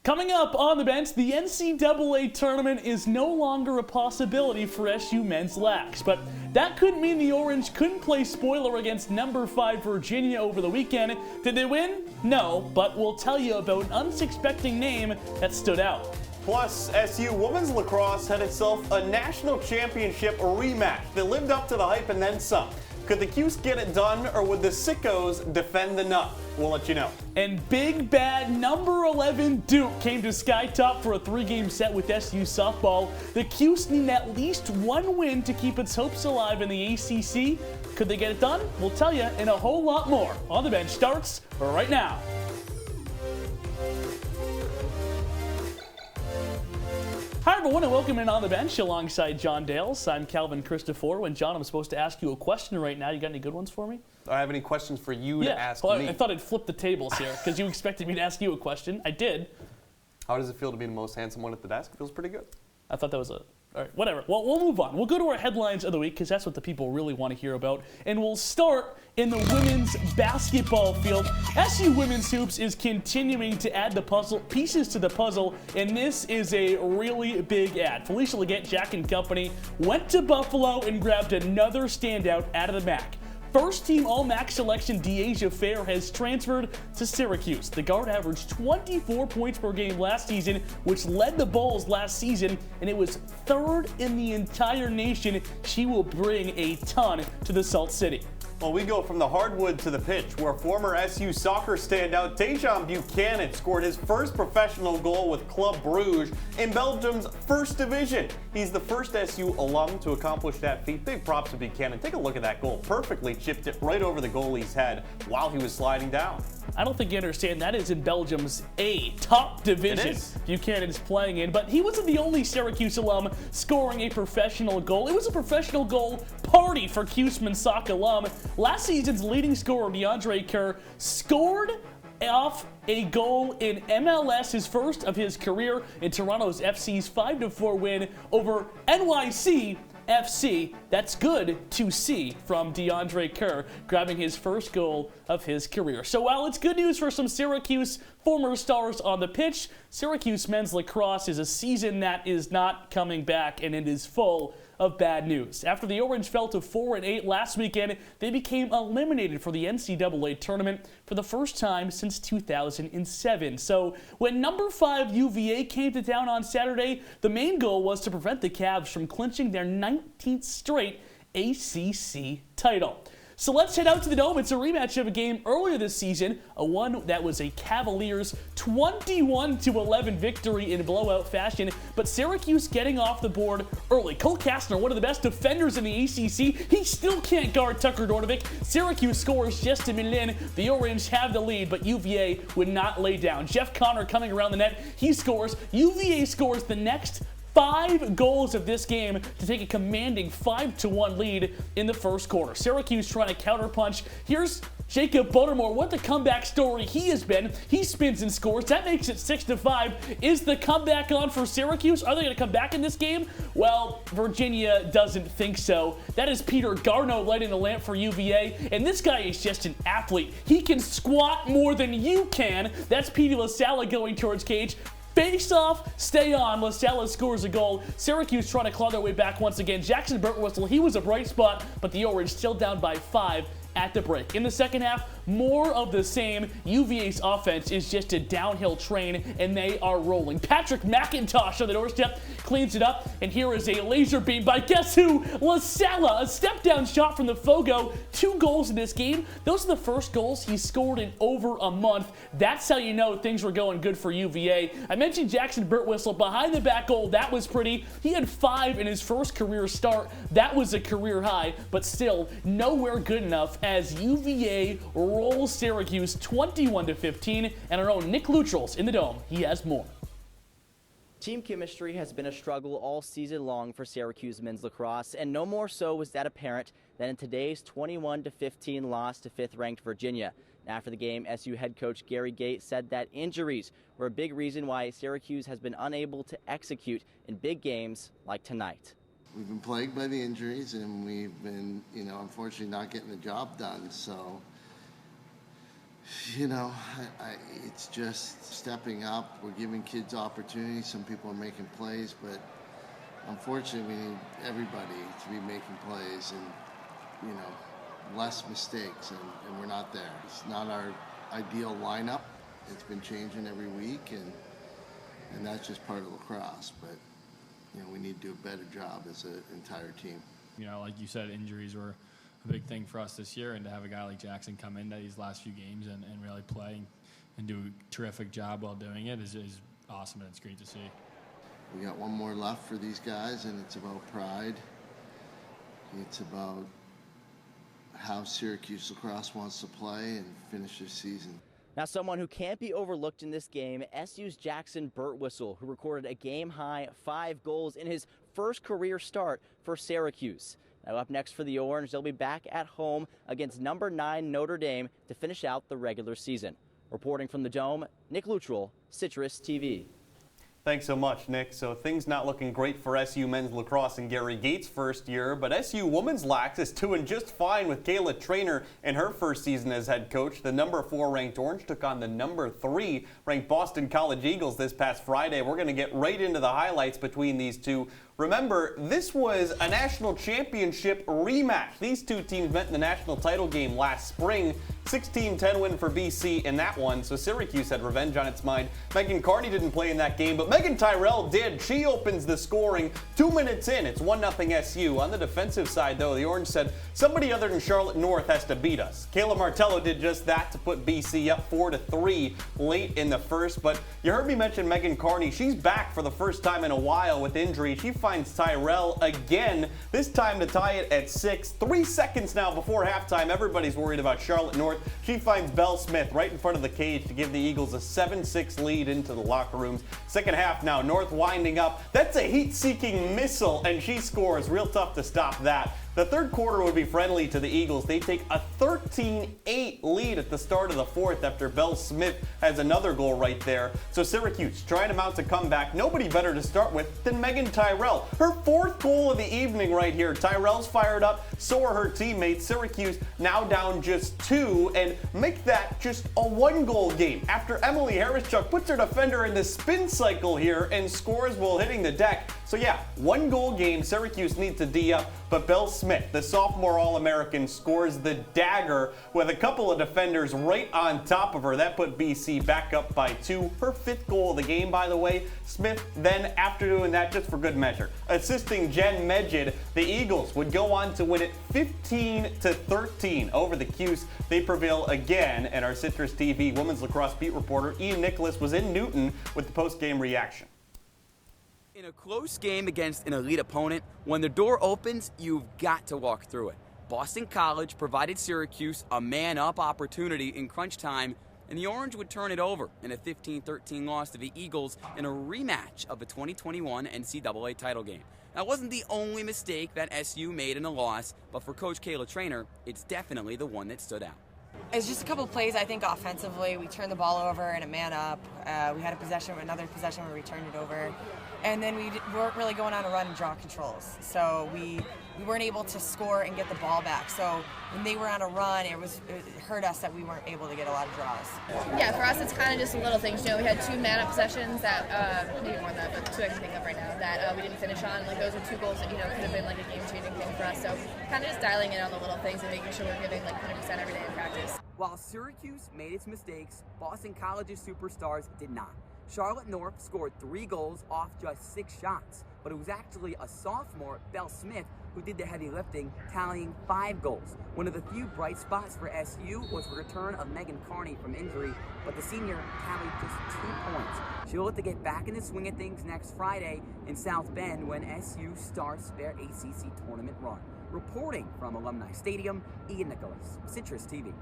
Coming up on the bench, the NCAA tournament is no longer a possibility for SU men's lax, but that could mean the Orange couldn't play spoiler against number 5 Virginia over the weekend. Did they win? No, but we'll tell you about an unsuspecting name that stood out. Plus, SU women's lacrosse had itself a national championship rematch that lived up to the hype and then some. Could the Cuse get it done, or would the Sickos defend the nut? We'll let you know. And big bad number 11 Duke came to Skytop for a 3-game set with SU softball. The Cuse need at least one win to keep its hopes alive in the ACC. Could they get it done? We'll tell you and a whole lot more. On the Bench starts right now. Hi everyone and welcome in On the Bench alongside John Dales. I'm Calvin Christoforo, and John, I'm supposed to ask you a question right now. You got any good ones for me? Do I have any questions for you to ask well, me? I thought I'd flip the tables here because you expected me to ask you a question. I did. How does it feel to be the most handsome one at the desk? It feels pretty good. I thought that was all right, whatever. Well, we'll move on. We'll go to our headlines of the week because that's what the people really want to hear about. And we'll start in the women's basketball field. SU Women's Hoops is continuing to add the pieces to the puzzle, and this is a really big ad. Felicia Leggett, Jack and Company went to Buffalo and grabbed another standout out of the MAC. First-team All-MAC selection Deandre Kerr has transferred to Syracuse. The guard averaged 24 points per game last season, which led the Bulls last season, and it was third in the entire nation. She will bring a ton to the Salt City. Well, we go from the hardwood to the pitch, where former SU soccer standout Dejan Buchanan scored his first professional goal with Club Bruges in Belgium's first division. He's the first SU alum to accomplish that feat. Big props to Buchanan. Take a look at that goal. Perfectly chipped it right over the goalie's head while he was sliding down. I don't think you understand that is in Belgium's top division Buchanan is playing in, but he wasn't the only Syracuse alum scoring a professional goal. It was a professional goal party for Cuse Mansac alum. Last season's leading scorer, Deandre Kerr, scored off a goal in MLS, his first of his career, in Toronto's FC's 5-4 win over NYC FC. That's good to see from Deandre Kerr, grabbing his first goal of his career. So while it's good news for some Syracuse former stars on the pitch, Syracuse men's lacrosse is a season that is not coming back, and it is full of bad news. After the Orange fell to 4-8 last weekend, they became eliminated for the NCAA tournament for the first time since 2007. So when number 5 UVA came to town on Saturday, the main goal was to prevent the Cavs from clinching their 19th straight ACC title. So let's head out to the Dome. It's a rematch of a game earlier this season, a one that was a Cavaliers 21-11 victory in blowout fashion, but Syracuse getting off the board early. Cole Kastner, one of the best defenders in the ACC, he still can't guard Tucker Dornovic. Syracuse scores just a minute in. The Orange have the lead, but UVA would not lay down. Jeff Connor coming around the net, he scores. UVA scores the next 5 goals of this game to take a commanding 5-1 lead in the first quarter. Syracuse trying to counterpunch. Here's Jacob Buttermore. What the comeback story he has been. He spins and scores. That makes it 6-5. Is the comeback on for Syracuse? Are they going to come back in this game? Well, Virginia doesn't think so. That is Peter Garneau lighting the lamp for UVA, and this guy is just an athlete. He can squat more than you can. That's Petey LaSala going towards Cage. Face off, stay on. LaSala scores a goal. Syracuse trying to claw their way back once again. Jackson Birtwistle, he was a bright spot, but the Orange still down by 5 at the break. In the second half, more of the same. UVA's offense is just a downhill train, and they are rolling. Patrick McIntosh on the doorstep cleans it up, and here is a laser beam by guess who? LaSala, a step-down shot from the Fogo. 2 goals in this game. Those are the first goals he scored in over a month. That's how you know things were going good for UVA. I mentioned Jackson Birtwistle behind the back goal. That was pretty. He had 5 in his first career start. That was a career high, but still nowhere good enough as UVA rolls Syracuse 21-15, and our own Nick Luttrell's in the Dome. He has more. Team chemistry has been a struggle all season long for Syracuse men's lacrosse, and no more so was that apparent than in today's 21-15 loss to 5th-ranked Virginia. After the game, SU head coach Gary Gait said that injuries were a big reason why Syracuse has been unable to execute in big games like tonight. We've been plagued by the injuries, and we've been, unfortunately not getting the job done. So You know, it's just stepping up. We're giving kids opportunities. Some people are making plays, but unfortunately, we need everybody to be making plays and, you know, less mistakes, and we're not there. It's not our ideal lineup. It's been changing every week, and that's just part of lacrosse. But, you know, we need to do a better job as an entire team. You know, like you said, injuries were a big thing for us this year, and to have a guy like Jackson come into these last few games and really play and do a terrific job while doing it is awesome, and it's great to see. We got one more left for these guys, and it's about pride. It's about how Syracuse lacrosse wants to play and finish this season. Now, someone who can't be overlooked in this game, SU's Jackson Birtwistle, who recorded a game-high 5 goals in his first career start for Syracuse. Now, up next for the Orange, they'll be back at home against number 9 Notre Dame to finish out the regular season. Reporting from the Dome, Nick Luttrell, CitrusTV. Thanks so much, Nick. So things not looking great for SU men's lacrosse in Gary Gates' first year, but SU women's lax is doing just fine with Kayla Trainer in her first season as head coach. The number 4 ranked Orange took on the number 3 ranked Boston College Eagles this past Friday. We're going to get right into the highlights between these two. Remember, this was a national championship rematch. These two teams met in the national title game last spring. 16-10 win for BC in that one, so Syracuse had revenge on its mind. Megan Carney didn't play in that game, but Megan Tyrell did. She opens the scoring 2 minutes in. It's 1-0 SU. On the defensive side, though, the Orange said somebody other than Charlotte North has to beat us. Kayla Martello did just that to put BC up 4-3 late in the first, but you heard me mention Megan Carney. She's back for the first time in a while with injury. She finds Tyrell again, this time to tie it at 6. 3 seconds now before halftime. Everybody's worried about Charlotte North. She finds Belle Smith right in front of the cage to give the Eagles a 7-6 lead into the locker rooms. Second half now, North winding up. That's a heat-seeking missile, and she scores. Real tough to stop that. The third quarter would be friendly to the Eagles. They take a 13-8 lead at the start of the fourth after Belle Smith has another goal right there. So Syracuse trying to mount a comeback. Nobody better to start with than Megan Tyrell. Her 4th goal of the evening right here. Tyrell's fired up, so are her teammates. Syracuse now down just 2 and make that just a 1-goal game after Emily Harrischuk puts her defender in the spin cycle here and scores while hitting the deck. So yeah, 1-goal game. Syracuse needs to D up, but Belle Smith, the sophomore All-American, scores the dagger with a couple of defenders right on top of her. That put BC back up by 2. Her 5th goal of the game, by the way. Smith then, after doing that, just for good measure, assisting Jen Medjid, the Eagles would go on to win it 15-13 over the Cuse. They prevail again, and our Citrus TV women's lacrosse beat reporter Ian Nicholas was in Newton with the post-game reaction. In a close game against an elite opponent, when the door opens, you've got to walk through it. Boston College provided Syracuse a man-up opportunity in crunch time, and the Orange would turn it over in a 15-13 loss to the Eagles in a rematch of the 2021 NCAA title game. That wasn't the only mistake that SU made in a loss, but for Coach Kayla Trainer, it's definitely the one that stood out. It's just a couple of plays, I think, offensively. We turned the ball over in a man-up. We had another possession where we turned it over. And then we weren't really going on a run and draw controls. So we weren't able to score and get the ball back. So when they were on a run, it hurt us that we weren't able to get a lot of draws. Yeah, for us, it's kind of just little things. You know, we had 2 man-up possessions that, maybe more than that, but 2 I can think of right now, that we didn't finish on. Like, those were 2 goals that, you know, could have been like a game-changing thing for us. So kind of just dialing in on the little things and making sure we're giving like 100% every day in practice. While Syracuse made its mistakes, Boston College's superstars did not. Charlotte North scored 3 goals off just 6 shots, but it was actually a sophomore, Belle Smith, who did the heavy lifting, tallying 5 goals. One of the few bright spots for SU was the return of Megan Carney from injury, but the senior tallied just 2 points. She'll look to get back in the swing of things next Friday in South Bend when SU starts their ACC tournament run. Reporting from Alumni Stadium, Ian Nicholas, Citrus TV.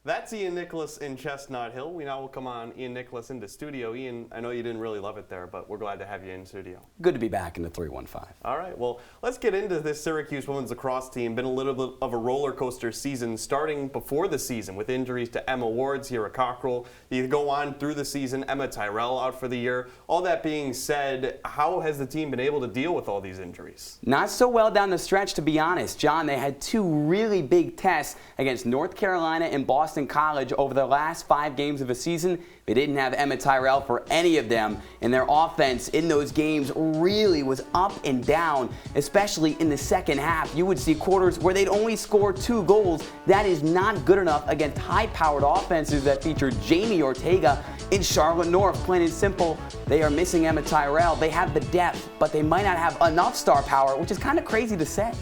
That's Ian Nicholas in Chestnut Hill. We now will come on Ian Nicholas into studio. Ian, I know you didn't really love it there, but we're glad to have you in studio. Good to be back in the 315. All right, well, let's get into this Syracuse women's lacrosse team. Been a little bit of a roller coaster season, starting before the season with injuries to Emma Ward, Sierra Cockrell. You go on through the season, Emma Tyrell out for the year. All that being said, how has the team been able to deal with all these injuries? Not so well down the stretch, to be honest. John, they had 2 really big tests against North Carolina and Boston Boston College, over the last 5 games of the season, they didn't have Emma Tyrell for any of them, and their offense in those games really was up and down, especially in the second half. You would see quarters where they'd only score 2 goals. That is not good enough against high-powered offenses that feature Jamie Ortega in Charlotte North. Plain and simple, they are missing Emma Tyrell. They have the depth, but they might not have enough star power, which is kind of crazy to say.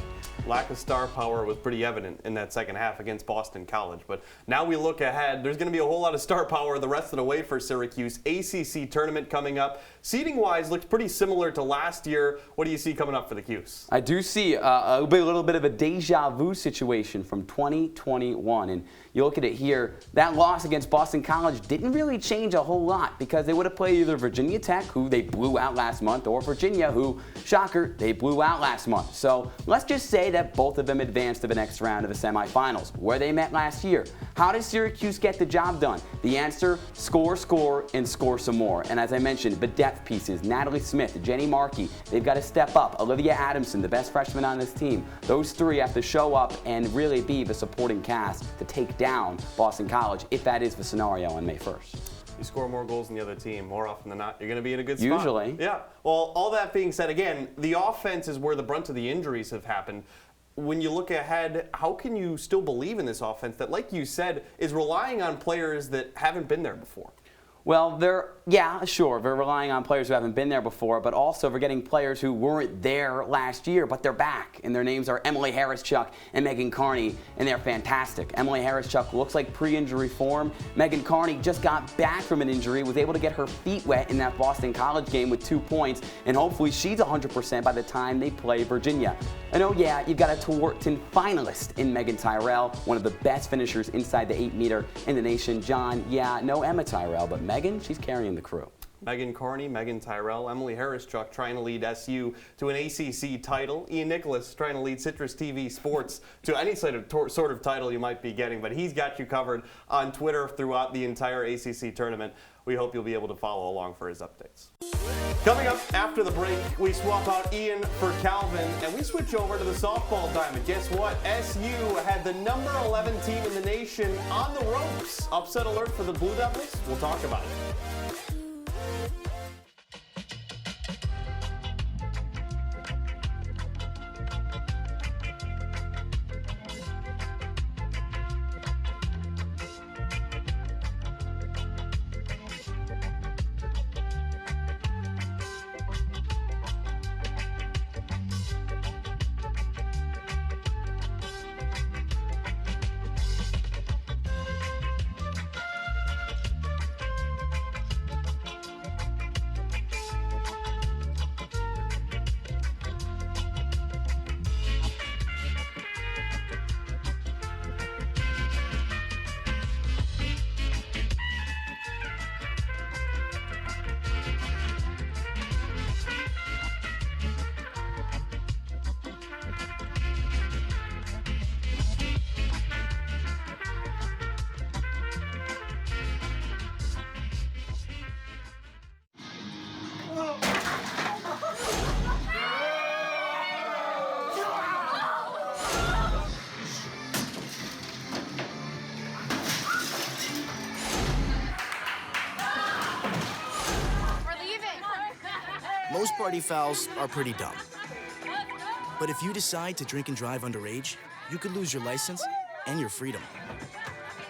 Lack of star power was pretty evident in that second half against Boston College. But now we look ahead. There's going to be a whole lot of star power the rest of the way for Syracuse. ACC tournament coming up. Seeding-wise, looks pretty similar to last year. What do you see coming up for the Cuse? I do see a little bit of a deja vu situation from 2021. And you look at it here, that loss against Boston College didn't really change a whole lot because they would have played either Virginia Tech, who they blew out last month, or Virginia, who, shocker, they blew out last month. So let's just say that both of them advanced to the next round of the semifinals, where they met last year. How does Syracuse get the job done? The answer, score, and score some more. And as I mentioned, the depth pieces, Natalie Smith, Jenny Markey, they've got to step up. Olivia Adamson, the best freshman on this team. Those 3 have to show up and really be the supporting cast to take down Boston College, if that is the scenario on May 1st. You score more goals than the other team, more often than not, you're going to be in a good spot. Usually. Yeah. Well, all that being said, again, the offense is where the brunt of the injuries have happened. When you look ahead, how can you still believe in this offense that, like you said, is relying on players that haven't been there before? Well, they're relying on players who haven't been there before, but also they're getting players who weren't there last year, but they're back. And their names are Emily Harris-Chuck and Megan Carney, and they're fantastic. Emily Harris-Chuck looks like pre-injury form. Megan Carney just got back from an injury, was able to get her feet wet in that Boston College game with 2 points, and hopefully she's 100% by the time they play Virginia. And oh yeah, you've got a Tewarton finalist in Megan Tyrell, one of the best finishers inside the 8-meter in the nation. John, yeah, no Emma Tyrell, but Megan, she's carrying the crew. Megan Carney, Megan Tyrell, Emily Harris-Chuck trying to lead SU to an ACC title. Ian Nicholas trying to lead CitrusTV Sports to any sort of title you might be getting, but he's got you covered on Twitter throughout the entire ACC tournament. We hope you'll be able to follow along for his updates. Coming up after the break, we swap out Ian for Calvin, and we switch over to the softball diamond. Guess what? SU had the number 11 team in the nation on the ropes. Upset alert for the Blue Devils? We'll talk about it. Most party fouls are pretty dumb. But if you decide to drink and drive underage, you could lose your license and your freedom.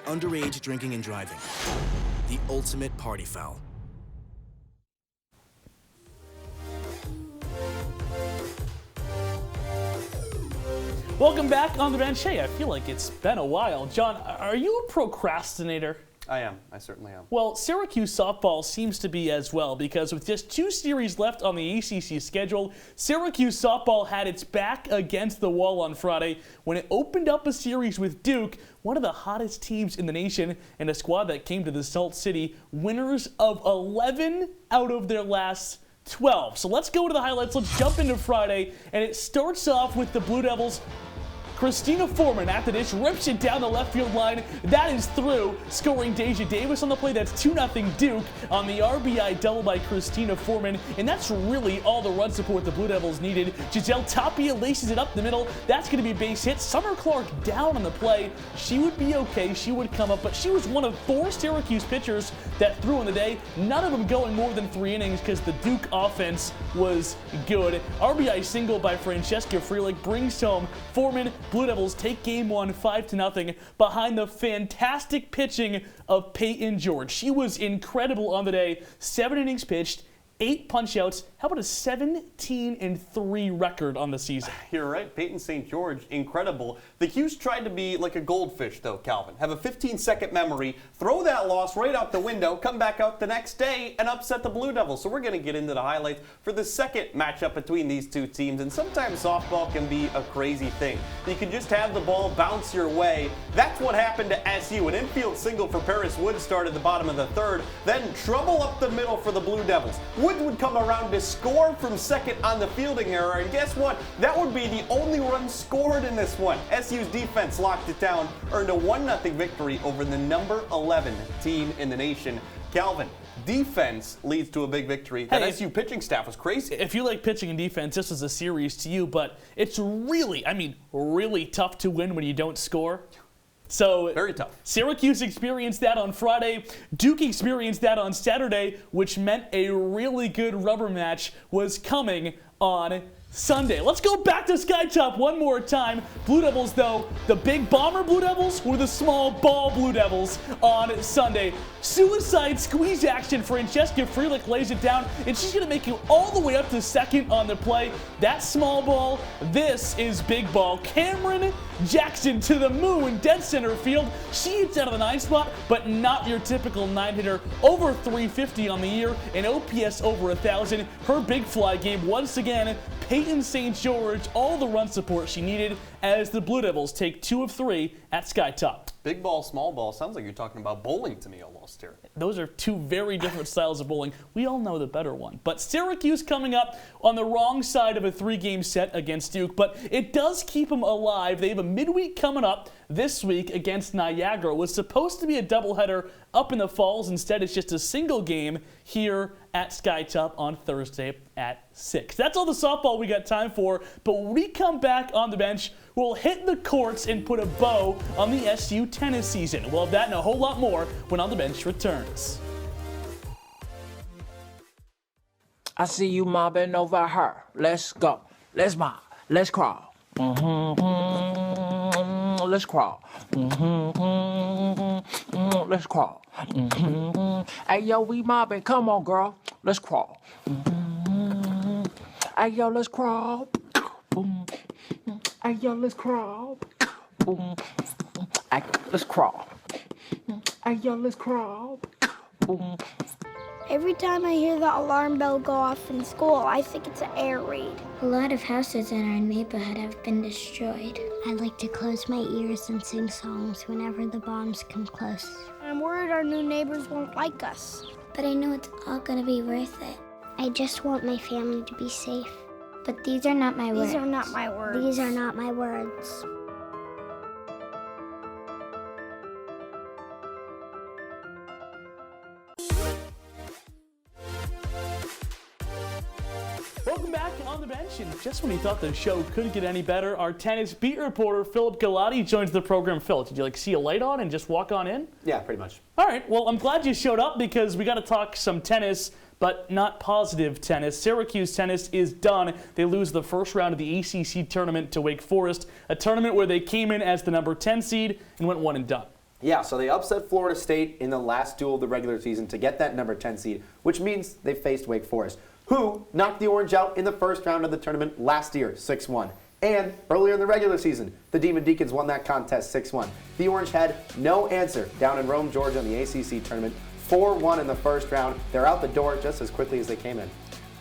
Underage drinking and driving. The ultimate party foul. Welcome back on the bench. Hey, I feel like it's been a while. John, are you a procrastinator? I am. I certainly am. Well, Syracuse softball seems to be as well, because with just 2 series left on the ACC schedule, Syracuse softball had its back against the wall on Friday when it opened up a series with Duke, one of the hottest teams in the nation, and a squad that came to the Salt City winners of 11 out of their last 12. So let's go to the highlights. Let's jump into Friday, and it starts off with the Blue Devils Christina Foreman at the dish, rips it down the left field line. That is through, scoring Deja Davis on the play. That's 2-0 Duke on the RBI double by Christina Foreman. And that's really all the run support the Blue Devils needed. Giselle Tapia laces it up the middle. That's going to be a base hit. Summer Clark down on the play. She would be okay. She would come up, but she was one of 4 Syracuse pitchers that threw on the day. None of them going more than 3 innings because the Duke offense was good. RBI single by Francesca Freelich brings home Foreman. Blue Devils take game 1 5-0 behind the fantastic pitching of Peyton George. She was incredible on the day. 7 innings pitched, 8 punch-outs. How about a 17-3 record on the season? You're right. Peyton St. George, incredible. The Cuse tried to be like a goldfish, though, Calvin. Have a 15-second memory, throw that loss right out the window, come back out the next day, and upset the Blue Devils. So we're going to get into the highlights for the second matchup between these two teams. And sometimes softball can be a crazy thing. You can just have the ball bounce your way. That's what happened to SU. An infield single for Paris Wood started the bottom of the 3rd. Then trouble up the middle for the Blue Devils. Wood would come around to score from second on the fielding error, and guess what? That would be the only run scored in this one. SU's defense locked it down, earned a 1-0 victory over the number 11 team in the nation. Calvin, defense leads to a big victory. That SU pitching staff was crazy. If you like pitching and defense, this is a series to you, but it's really, really tough to win when you don't score. So very tough. Syracuse experienced that on Friday. Duke experienced that on Saturday, which meant a really good rubber match was coming on Sunday. Let's go back to Skytop one more time. Blue Devils, though, the big bomber Blue Devils were the small ball Blue Devils on Sunday. Suicide squeeze action. Francesca Freelich lays it down, and she's going to make it all the way up to second on the play. That's small ball. This is big ball. Cameron Jackson to the moon, dead center field. She hits out of the 9 spot, but not your typical 9-hitter. Over 350 on the year, and OPS over 1,000. Her big fly game once again. Peyton St. George, all the run support she needed as the Blue Devils take 2 of 3 at Skytop. Big ball, small ball. Sounds like you're talking about bowling to me almost here. Those are 2 very different styles of bowling. We all know the better one. But Syracuse coming up on the wrong side of a 3-game set against Duke, but it does keep them alive. They have a midweek coming up this week against Niagara. It was supposed to be a doubleheader up in the Falls. Instead, it's just a single game here at Skytop on Thursday at 6. That's all the softball we got time for, but when we come back on the bench, we'll hit the courts and put a bow on the SU tennis season. We'll have that and a whole lot more when On the Bench returns. I see you mobbing over her. Let's go. Let's mob. Let's crawl. Let's crawl. Let's crawl. Hey, yo, we mobbing. Come on, girl. Let's crawl. Hey, yo, let's crawl. Hey, yo, let's crawl. Hey, let's crawl. Hey, yo, let's crawl. Every time I hear the alarm bell go off in school, I think it's an air raid. A lot of houses in our neighborhood have been destroyed. I like to close my ears and sing songs whenever the bombs come close. I'm worried our new neighbors won't like us. But I know it's all gonna be worth it. I just want my family to be safe. But these are not my words. These are not my words. These are not my words. Welcome back on the bench, and just when you thought the show couldn't get any better, our tennis beat reporter Philip Galati joins the program. Phil, did you see a light on and just walk on in? Yeah, pretty much. All right, well, I'm glad you showed up because we got to talk some tennis, but not positive tennis. Syracuse tennis is done. They lose the first round of the ACC tournament to Wake Forest, a tournament where they came in as the number 10 seed and went one and done. Yeah, so they upset Florida State in the last duel of the regular season to get that number 10 seed, which means they faced Wake Forest, who knocked the Orange out in the first round of the tournament last year, 6-1. And earlier in the regular season, the Demon Deacons won that contest 6-1. The Orange had no answer down in Rome, Georgia in the ACC tournament, 4-1 in the first round. They're out the door just as quickly as they came in.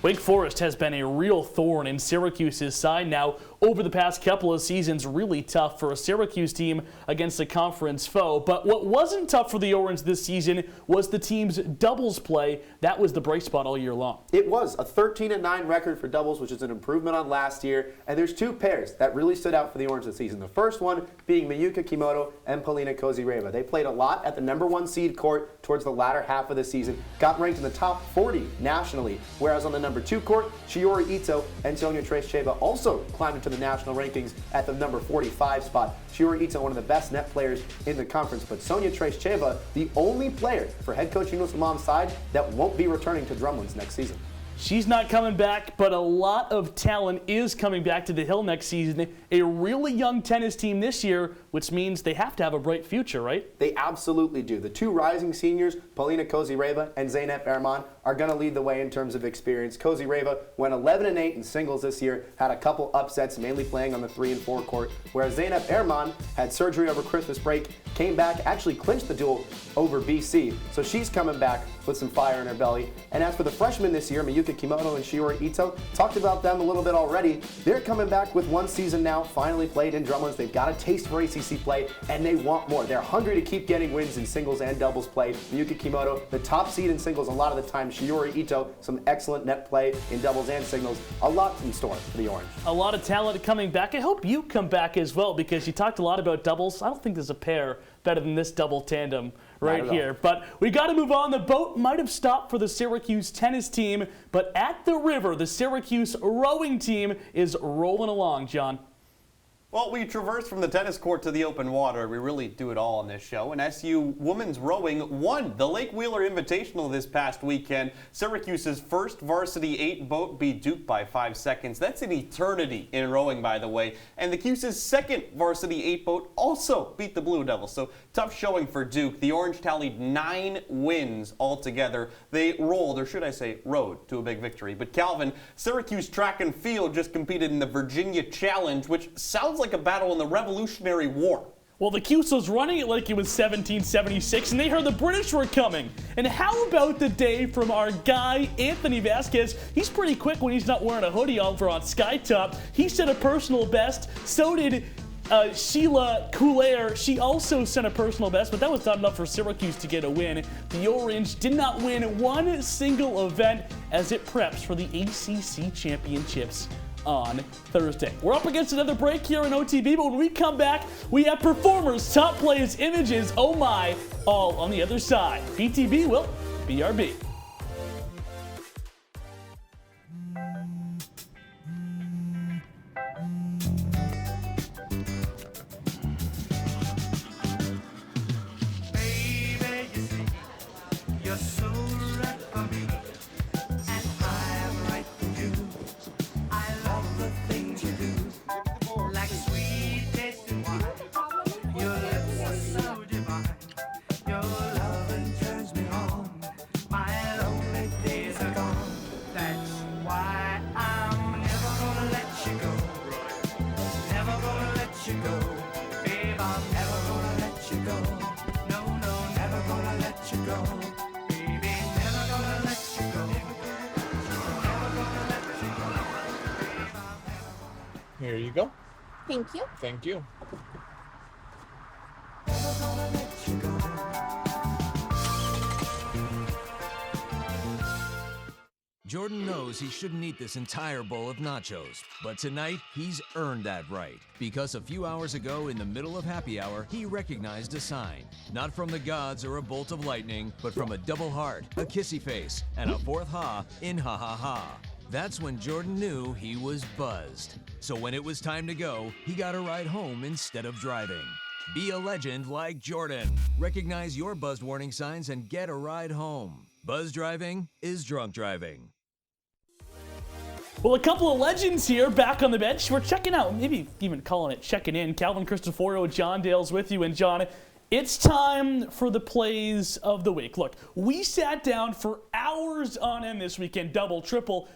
Wake Forest has been a real thorn in Syracuse's side now over the past couple of seasons. Really tough for a Syracuse team against a conference foe. But what wasn't tough for the Orange this season was the team's doubles play. That was the bright spot all year long. It was a 13-9 record for doubles, which is an improvement on last year. And there's two pairs that really stood out for the Orange this season. The first one being Miyuka Kimoto and Polina Kozireva. They played a lot at the #1 seed court towards the latter half of the season, got ranked in the top 40 nationally, whereas on the #2 court, Shiori Ito and Sonia Treshcheva also climbed into the national rankings at the number 45 spot. Shiori Ito, one of the best net players in the conference, but Sonia Treshcheva, the only player for head coach Yunus Imam's side that won't be returning to Drumlins next season. She's not coming back, but a lot of talent is coming back to the Hill next season. A really young tennis team this year, which means they have to have a bright future, right? They absolutely do. The two rising seniors, Polina Kozireva and Zeynep Erman, are going to lead the way in terms of experience. Kozireva went 11-8 in singles this year, had a couple upsets, mainly playing on the 3 and 4 court, whereas Zeynep Erman had surgery over Christmas break, came back, actually clinched the duel over BC. So she's coming back with some fire in her belly. And as for the freshmen this year, Miyuka Kimoto and Shiori Ito, talked about them a little bit already. They're coming back with one season now, finally played in Drumlins. They've got a taste for ACC play, and they want more. They're hungry to keep getting wins in singles and doubles play. Miyuka Kimoto, the top seed in singles a lot of the time. Shiori Ito, some excellent net play in doubles and singles. A lot in store for the Orange. A lot of talent coming back. I hope you come back as well, because you talked a lot about doubles. I don't think there's a pair better than this double tandem right here. But we got to move on. The boat might have stopped for the Syracuse tennis team, but at the river, the Syracuse rowing team is rolling along, John. Well, we traverse from the tennis court to the open water. We really do it all on this show. And SU women's rowing won the Lake Wheeler Invitational this past weekend. Syracuse's first varsity 8 boat beat Duke by 5 seconds. That's an eternity in rowing, by the way. And the Cuse's second varsity 8 boat also beat the Blue Devils. So tough showing for Duke. The Orange tallied 9 wins altogether. They rolled, or should I say rode, to a big victory. But Calvin, Syracuse track and field just competed in the Virginia Challenge, which sounds like a battle in the Revolutionary War. Well, the Cuse was running it like it was 1776, and they heard the British were coming. And how about the day from our guy, Anthony Vasquez? He's pretty quick when he's not wearing a hoodie over on Skytop. He set a personal best. So did Sheila Coulaire. She also set a personal best, but that was not enough for Syracuse to get a win. The Orange did not win one single event as it preps for the ACC Championships on Thursday. We're up against another break here in OTB, but when we come back, we have performers, top plays, images, oh my, all on the other side. BTB will BRB. Here you go. Thank you. Thank you. Jordan knows he shouldn't eat this entire bowl of nachos, but tonight he's earned that right. Because a few hours ago, in the middle of happy hour, he recognized a sign. Not from the gods or a bolt of lightning, but from a double heart, a kissy face, and a fourth ha in ha ha ha. That's when Jordan knew he was buzzed. So when it was time to go, he got a ride home instead of driving. Be a legend like Jordan. Recognize your buzzed warning signs and get a ride home. Buzz driving is drunk driving. Well, a couple of legends here back on the bench. We're checking out, maybe even calling it checking in. Calvin Christoforo, John Dale's with you. And John, it's time for the plays of the week. Look, we sat down for hours on end this weekend, double, triple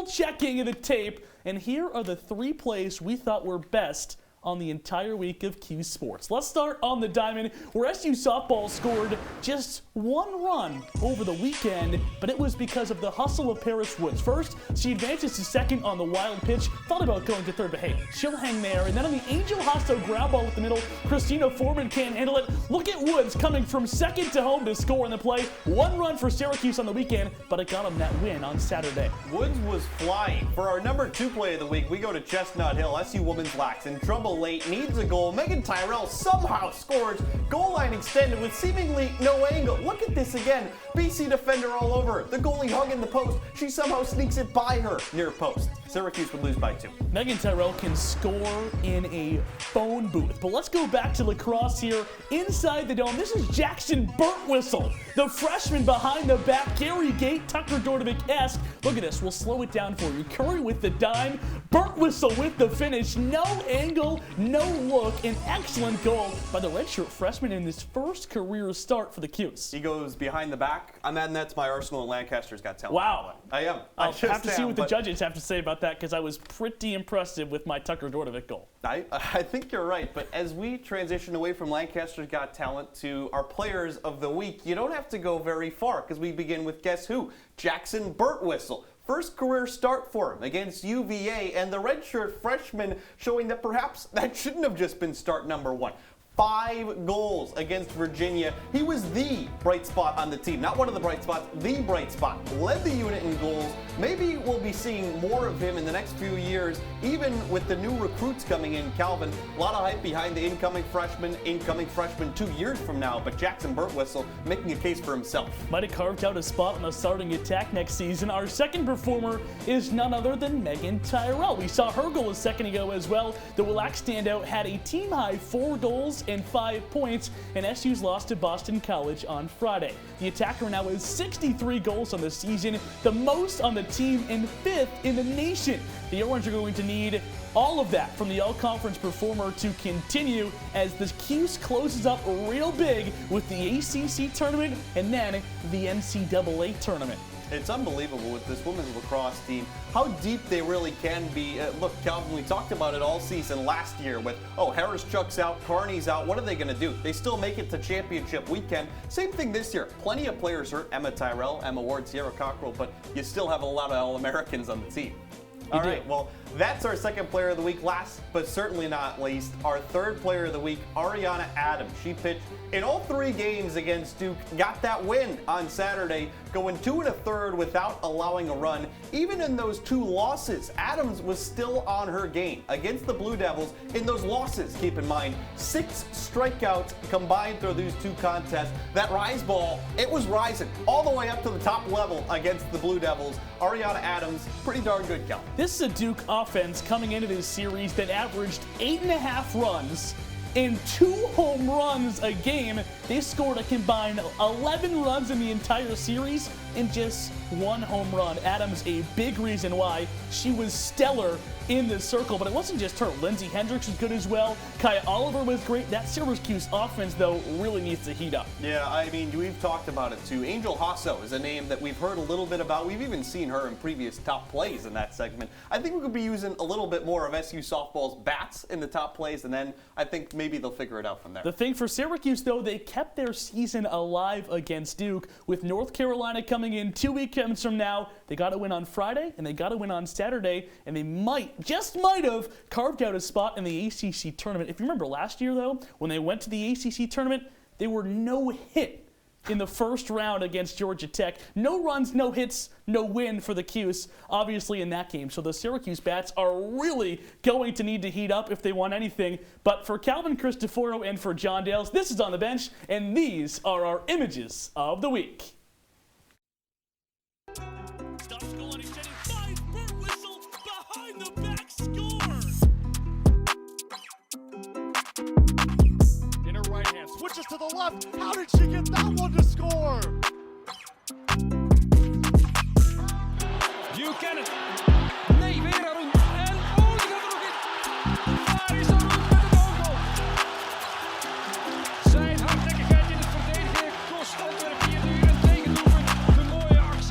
checking the tape. And here are the 3 plays we thought were best on the entire week of Q Sports. Let's start on the diamond, where SU softball scored just 1 run over the weekend, but it was because of the hustle of Paris Woods. First, she advances to second on the wild pitch, thought about going to third, but hey, she'll hang there. And then on the Angel Hasso ground ball with the middle, Christina Foreman can't handle it. Look at Woods coming from second to home to score in the play. 1 run for Syracuse on the weekend, but it got them that win on Saturday. Woods was flying. For our number 2 play of the week, we go to Chestnut Hill. SU women's lax in trouble late, needs a goal. Megan Tyrell somehow scores. Goal line extended with seemingly no angle. Look at this again. BC defender all over. The goalie hung in the post. She somehow sneaks it by her near post. Syracuse would lose by 2. Megan Tyrell can score in a phone booth. But let's go back to lacrosse here inside the dome. This is Jackson Burtwhistle, the freshman behind the back. Gary Gate, Tucker Dordovic-esque. Look at this. We'll slow it down for you. Curry with the dime. Burtwhistle with the finish. No angle, no look. An excellent goal by the redshirt freshman in his first career start for the Cuse. He goes behind the back. That's my Arsenal and Lancaster's Got Talent. Wow. I am. I'll have to see what the judges have to say about that, because I was pretty impressive with my Tucker Dordovic goal. I think you're right, but as we transition away from Lancaster's Got Talent to our players of the week, you don't have to go very far, because we begin with guess who? Jackson Burtwhistle. First career start for him against UVA, and the redshirt freshman showing that perhaps that shouldn't have just been start number 1. 5 goals against Virginia. He was the bright spot on the team. Not one of the bright spots, the bright spot. Led the unit in goals. Maybe we'll be seeing more of him in the next few years, even with the new recruits coming in. Calvin, a lot of hype behind the incoming freshman 2 years from now, but Jackson Burtwhistle making a case for himself. Might have carved out a spot on the starting attack next season. Our second performer is none other than Megan Tyrell. We saw her goal a second ago as well. The Willax standout had a team-high 4 goals and 5 points, and SU's lost to Boston College on Friday. The attacker now has 63 goals on the season, the most on the team and 5th in the nation. The Orange are going to need all of that from the all-conference performer to continue as the Cuse closes up real big with the ACC tournament and then the NCAA tournament. It's unbelievable with this women's lacrosse team, how deep they really can be. Look, Calvin, we talked about it all season last year with, Harris-Chuck's out, Carney's out. What are they going to do? They still make it to championship weekend. Same thing this year. Plenty of players hurt. Emma Tyrell, Emma Ward, Sierra Cockrell, but you still have a lot of All-Americans on the team. All right, well, that's our second player of the week. Last but certainly not least, our third player of the week, Ariana Adams. She pitched in all 3 games against Duke, got that win on Saturday, going 2 1/3 without allowing a run. Even in those 2 losses, Adams was still on her game against the Blue Devils. In those losses, keep in mind, 6 strikeouts combined through these 2 contests. That rise ball, it was rising all the way up to the top level against the Blue Devils. Ariana Adams, pretty darn good, Cal. This is a Duke offense coming into this series that averaged 8.5 runs and 2 home runs a game. They scored a combined 11 runs in the entire series and just 1 home run. Adams, a big reason why she was stellar in the circle, but it wasn't just her. Lindsay Hendricks was good as well. Kaya Oliver was great. That Syracuse offense, though, really needs to heat up. Yeah, I mean, we've talked about it too. Angel Hasso is a name that we've heard a little bit about. We've even seen her in previous top plays in that segment. I think we could be using a little bit more of SU softball's bats in the top plays, and then I think maybe they'll figure it out from there. The thing for Syracuse, though, they kept their season alive against Duke. With North Carolina coming in 2 weekends from now, they got to win on Friday, and they got to win on Saturday, and they just might have carved out a spot in the ACC tournament. If you remember last year, though, when they went to the ACC tournament, they were no hit in the first round against Georgia Tech. No runs, no hits, no win for the Cuse, obviously, in that game. So the Syracuse bats are really going to need to heat up if they want anything. But for Calvin Christoforo and for John Dales, this is On the Bench, and these are our images of the week. Switches to the left. How did she get that one to score?